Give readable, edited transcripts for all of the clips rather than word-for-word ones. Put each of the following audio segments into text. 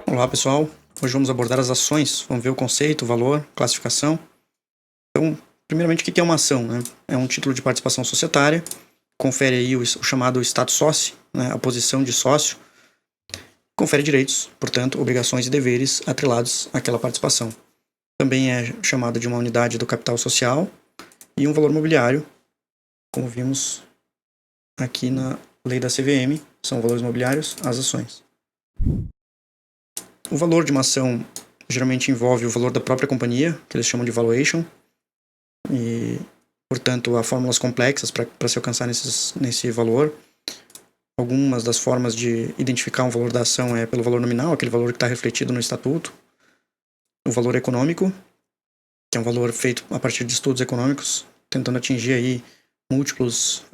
Olá pessoal, hoje vamos abordar as ações, vamos ver o conceito, o valor, classificação. Então, primeiramente, o que é uma ação? Né? É um título de participação societária, confere aí o chamado status soci, né? A posição de sócio, confere direitos, portanto, obrigações e deveres atrelados àquela participação. Também é chamada de uma unidade do capital social e um valor mobiliário, como vimos aqui na lei da CVM, são valores mobiliários, as ações. O valor de uma ação geralmente envolve o valor da própria companhia, que eles chamam de valuation, e, portanto, há fórmulas complexas para se alcançar nesse valor. Algumas das formas de identificar um valor da ação é pelo valor nominal, aquele valor que está refletido no estatuto. O valor econômico, que é um valor feito a partir de estudos econômicos, tentando atingir aí múltiplos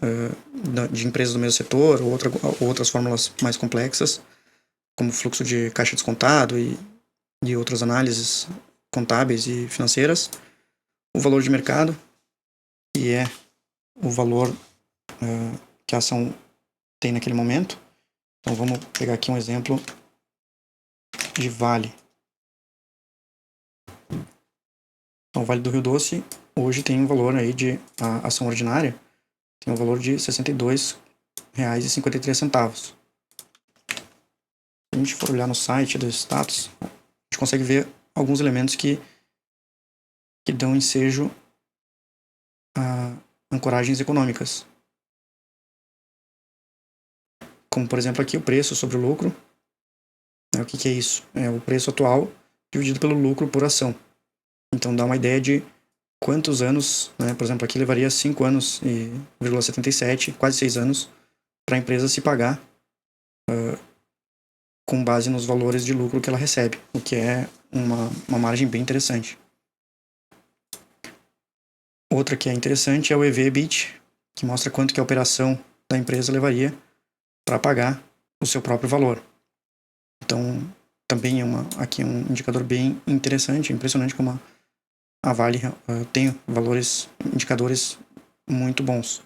de empresas do mesmo setor, ou outras fórmulas mais complexas, como fluxo de caixa descontado e outras análises contábeis e financeiras. O valor de mercado, que é o valor que a ação tem naquele momento. Então vamos pegar aqui um exemplo de Vale. Então, o Vale do Rio Doce hoje tem um valor aí a ação ordinária tem um valor de R$ 62,53. Se a gente for olhar no site do status, a gente consegue ver alguns elementos que dão ensejo a ancoragens econômicas. Como, por exemplo, aqui o preço sobre o lucro. O que é isso? É o preço atual dividido pelo lucro por ação. Então dá uma ideia de quantos anos, né? Por exemplo, aqui levaria 5 anos e 0,77, quase 6 anos, para a empresa se pagar com base nos valores de lucro que ela recebe, o que é uma margem bem interessante. Outra que é interessante é o EV/EBIT, que mostra quanto que a operação da empresa levaria para pagar o seu próprio valor. Então, também aqui é um indicador bem interessante, impressionante como a Vale tem indicadores muito bons.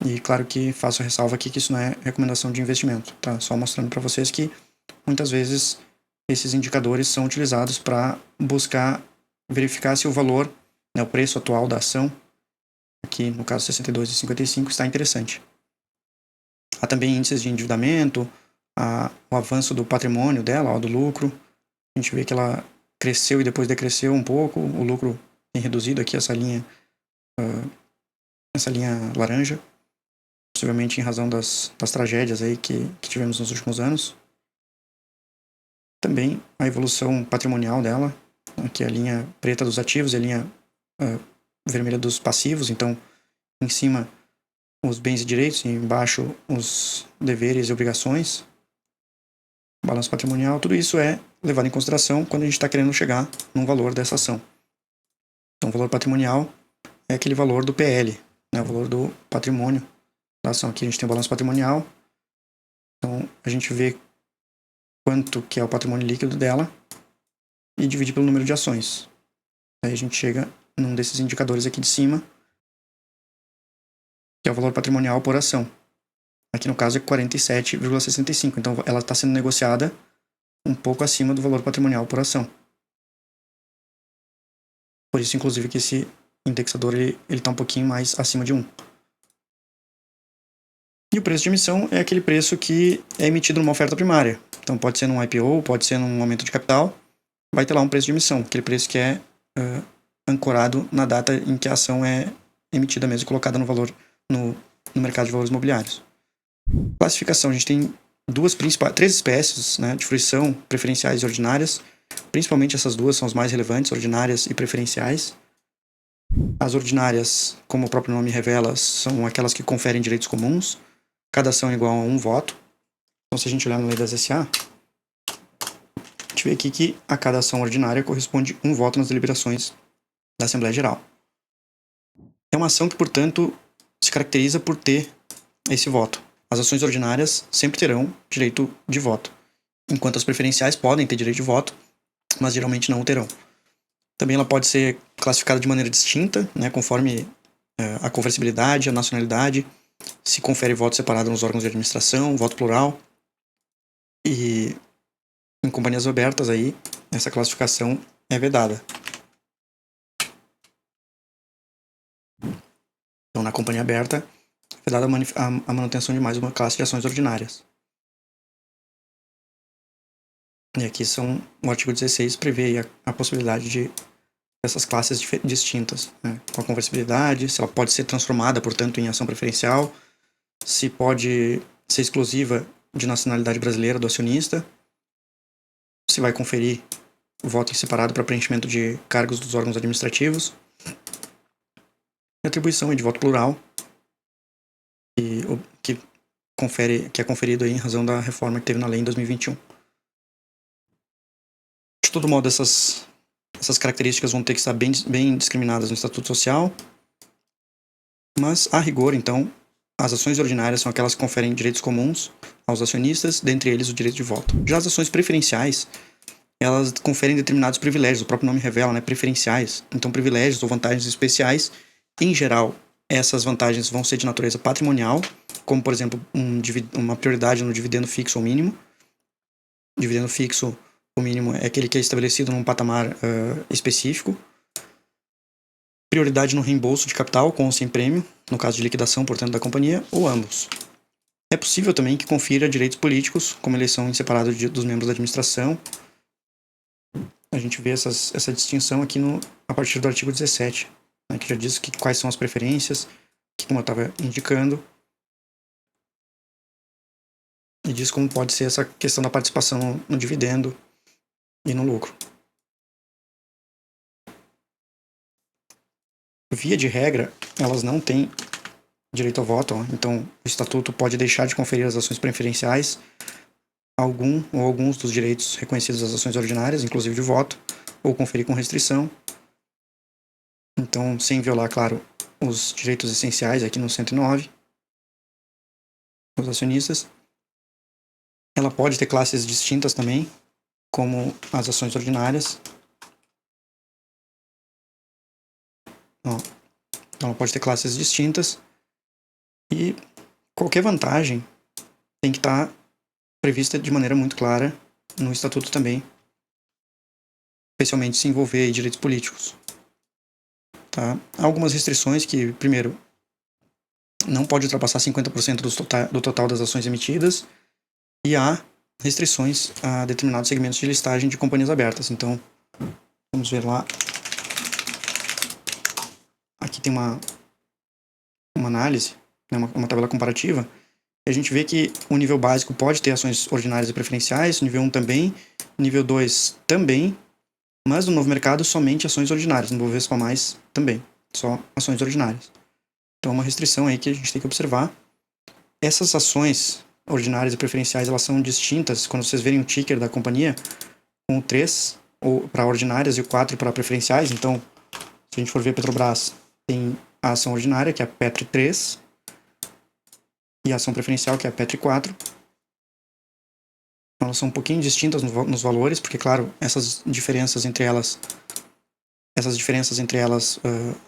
E claro que faço a ressalva aqui que isso não é recomendação de investimento, tá? Só mostrando para vocês que muitas vezes esses indicadores são utilizados para buscar verificar se o valor, né, o preço atual da ação, aqui no caso 62,55, está interessante. Há também índices de endividamento, o avanço do patrimônio dela, do lucro. A gente vê que ela cresceu e depois decresceu um pouco, o lucro tem reduzido aqui, essa linha laranja, possivelmente em razão das tragédias aí que tivemos nos últimos anos. Também a evolução patrimonial dela, aqui a linha preta dos ativos e a linha vermelha dos passivos. Então, em cima os bens e direitos, e embaixo os deveres e obrigações, balanço patrimonial, tudo isso é levado em consideração quando a gente está querendo chegar num valor dessa ação. Então, o valor patrimonial é aquele valor do PL, né, o valor do patrimônio da ação. Aqui a gente tem o balanço patrimonial, então a gente vê quanto que é o patrimônio líquido dela e divide pelo número de ações. Aí a gente chega num desses indicadores aqui de cima, que é o valor patrimonial por ação. Aqui no caso é 47,65, então ela está sendo negociada um pouco acima do valor patrimonial por ação. Por isso, inclusive, que esse indexador ele está um pouquinho mais acima de 1. E o preço de emissão é aquele preço que é emitido numa oferta primária. Então pode ser num IPO, pode ser num aumento de capital, vai ter lá um preço de emissão, aquele preço que é ancorado na data em que a ação é emitida mesmo, colocada no mercado de valores imobiliários. Classificação, a gente tem três espécies, né, de fruição, preferenciais e ordinárias. Principalmente essas duas são as mais relevantes, ordinárias e preferenciais. As ordinárias, como o próprio nome revela, são aquelas que conferem direitos comuns. Cada ação é igual a um voto. Então, se a gente olhar na lei das SA, a gente vê aqui que a cada ação ordinária corresponde um voto nas deliberações da Assembleia Geral. É uma ação que, portanto, se caracteriza por ter esse voto. As ações ordinárias sempre terão direito de voto, enquanto as preferenciais podem ter direito de voto, mas geralmente não o terão. Também ela pode ser classificada de maneira distinta, né, conforme a conversibilidade, a nacionalidade. se confere voto separado nos órgãos de administração, voto plural. E em companhias abertas aí, essa classificação é vedada. Então, na companhia aberta, é vedada a manutenção de mais uma classe de ações ordinárias. E aqui o artigo 16 prevê a possibilidade de essas classes distintas, né? Com a conversibilidade, se ela pode ser transformada, portanto, em ação preferencial, se pode ser exclusiva de nacionalidade brasileira do acionista, se vai conferir voto em separado para preenchimento de cargos dos órgãos administrativos, e atribuição de voto plural, que é conferido aí em razão da reforma que teve na lei em 2021. De todo modo, essas características vão ter que estar bem discriminadas no Estatuto Social, mas, a rigor, então, as ações ordinárias são aquelas que conferem direitos comuns aos acionistas, dentre eles o direito de voto. Já as ações preferenciais, elas conferem determinados privilégios, o próprio nome revela, né, preferenciais. Então, privilégios ou vantagens especiais, em geral, essas vantagens vão ser de natureza patrimonial, como, por exemplo, uma prioridade no dividendo fixo ou mínimo. Dividendo fixo ou mínimo é aquele que é estabelecido num patamar específico. Prioridade no reembolso de capital com ou sem prêmio, no caso de liquidação, portanto, da companhia, ou ambos. É possível também que confira direitos políticos, como eleição em separado dos membros da administração. A gente vê essa distinção aqui a partir do artigo 17, né, que já diz quais são as preferências, que, como eu estava indicando, e diz como pode ser essa questão da participação no dividendo e no lucro. Via de regra, elas não têm direito ao voto, então o Estatuto pode deixar de conferir as ações preferenciais alguns dos direitos reconhecidos às ações ordinárias, inclusive de voto, ou conferir com restrição. Então, sem violar, claro, os direitos essenciais aqui no 109, os acionistas. Ela pode ter classes distintas também, como as ações ordinárias. Então, ela pode ter classes distintas e qualquer vantagem tem que estar prevista de maneira muito clara no Estatuto também, especialmente se envolver em direitos políticos. Tá? Há algumas restrições que, primeiro, não pode ultrapassar 50% do total das ações emitidas, e há restrições a determinados segmentos de listagem de companhias abertas. Então, vamos ver lá. Aqui tem uma análise, né, uma tabela comparativa. A gente vê que o nível básico pode ter ações ordinárias e preferenciais, nível 1 também, nível 2 também, mas no novo mercado somente ações ordinárias, no Bovespa mais também, só ações ordinárias. Então é uma restrição aí que a gente tem que observar. Essas ações ordinárias e preferenciais, elas são distintas, quando vocês verem o ticker da companhia, com o 3 para ordinárias e o 4 para preferenciais. Então, se a gente for ver Petrobras, tem a ação ordinária, que é a PETR 3, e a ação preferencial, que é a PETR 4. Elas são um pouquinho distintas nos valores, porque, claro, essas diferenças entre elas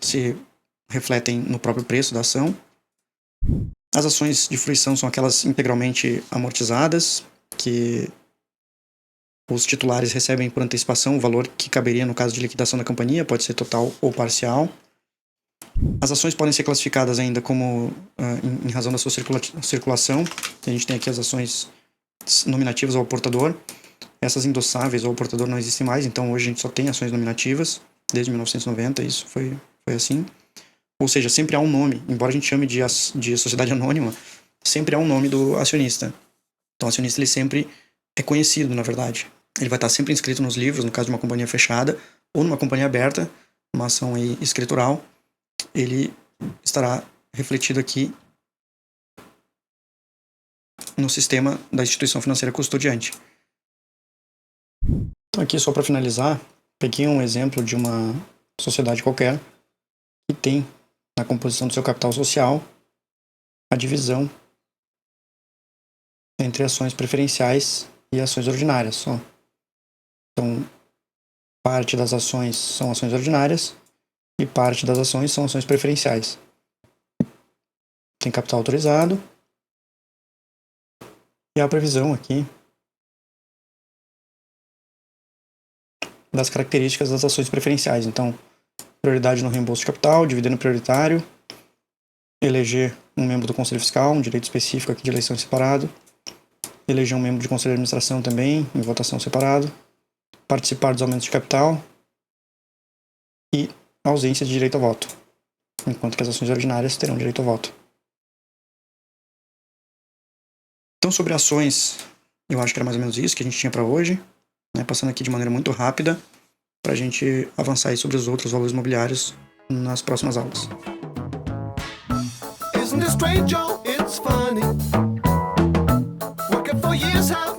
se refletem no próprio preço da ação. As ações de fruição são aquelas integralmente amortizadas, que os titulares recebem por antecipação o valor que caberia no caso de liquidação da companhia, pode ser total ou parcial. As ações podem ser classificadas ainda como, em razão da sua circulação. A gente tem aqui as ações nominativas ao portador. Essas endossáveis ao portador não existem mais, então hoje a gente só tem ações nominativas, desde 1990, isso foi assim. Ou seja, sempre há um nome, embora a gente chame de sociedade anônima, sempre há um nome do acionista. Então o acionista ele sempre é conhecido, na verdade. Ele vai estar sempre inscrito nos livros, no caso de uma companhia fechada, ou numa companhia aberta, uma ação aí escritural, ele estará refletido aqui no sistema da instituição financeira custodiante. Então aqui, só para finalizar, peguei um exemplo de uma sociedade qualquer que tem na composição do seu capital social a divisão entre ações preferenciais e ações ordinárias só. Então, parte das ações são ações ordinárias e parte das ações são ações preferenciais. tem capital autorizado. E a previsão aqui das características das ações preferenciais. Então, prioridade no reembolso de capital, dividendo prioritário, eleger um membro do Conselho Fiscal, um direito específico aqui de eleição separado, eleger um membro de Conselho de Administração também, em votação separado, participar dos aumentos de capital e ausência de direito a voto, enquanto que as ações ordinárias terão direito a voto. Então, sobre ações, eu acho que era mais ou menos isso que a gente tinha para hoje, né? Passando aqui de maneira muito rápida, para a gente avançar aí sobre os outros valores imobiliários nas próximas aulas. Isn't it strange, Joe? It's funny. Working for years, how